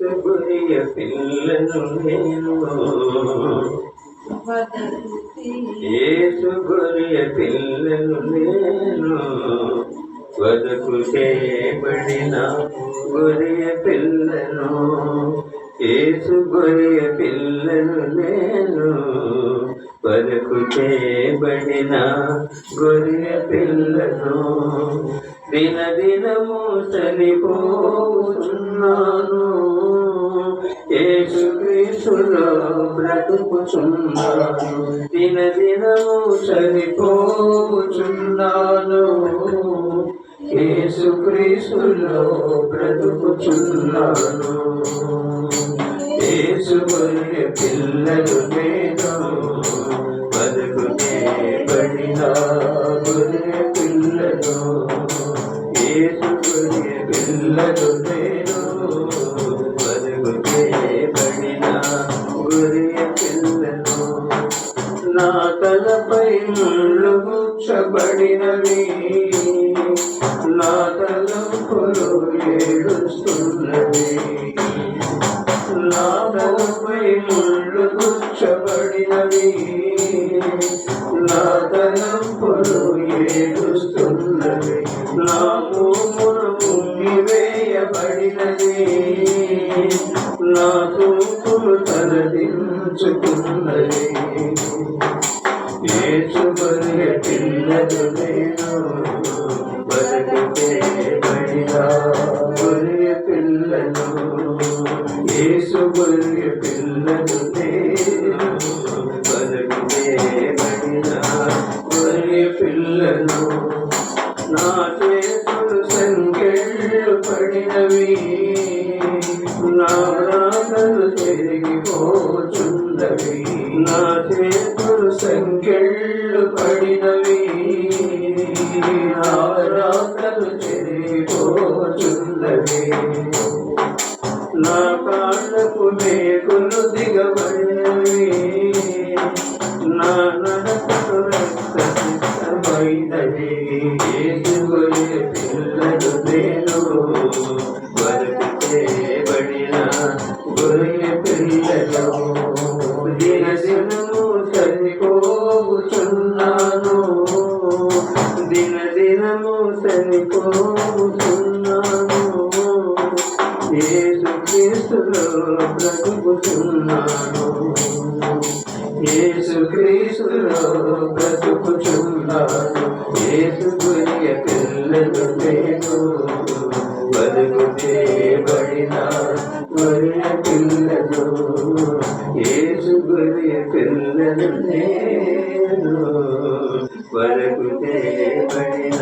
యేసు గొర్రె పిల్లను నేను, యేసు గొర్రె పిల్లను నేను, వదకు చేయబడిన గొర్రె పిల్లను. యేసు గొర్రె పిల్లను నేను, వదకు చేయబడిన గొర్రె పిల్లను. దినదినము చనిపోతున్నాను, యేసుక్రీస్తులో బ్రతుకుచున్నాను. దినదినము చనిపోతున్నాను, యేసుక్రీస్తులో బ్రతుకుచున్నాను. యేసు గొర్రె పిల్లను నేను, బతుకు చేయబడిన గొర్రె పిల్లను. యేసు గొర్రె పిల్లను నేను, బతుకు చేయబడిన గొర్రె పిల్లను. నా తలపై ముళ్ళు గుచ్చబడినవి, నా తలంపులు ఏడుస్తున్నవి. నా తలపై ముళ్ళు గుచ్చబడినవి, నా తలంపులు ఏడుస్తున్నవి. నా మోమున ముమ్మివేయబడినది, నా చూపులు తలదించుకున్నది. యేసు గొర్రె పిల్లను నేను, బతుకు చేయబడిన గొర్రె పిల్లను. యేసు గొర్రె పిల్లను నేను, బతుకు చేయబడిన గొర్రె పిల్లను. నా చేతులు సంకెళ్ళు పడినవి, నా రాతలు చెరిగిపోచున్నవి. నా చేతులు సంకెళ్ళు పడినవి, నా రాతలు చెరిగిపోచున్నవి. నా కాళ్ళకు మేకులు దిగబడినవి, నా నడకలు రక్తసిద్ధమైనవి. యేసు గొర్రె పిల్లను నేను, బతుకు చేయబడిన గొర్రె పిల్లను. దినదినము చనిపోతున్నాను, దినదినము చనిపోతున్నాను, యేసుక్రీస్తులో బ్రతుకుచున్నాను. యేసుక్రీస్తులో బ్రతుకుచున్నాను. యేసు గొర్రె పిల్లను నేను, బతుకు చేయబడిన గొర్రె పిల్లను. యేసు గొర్రె పిల్లను నేను, బతుకు చేయబడిన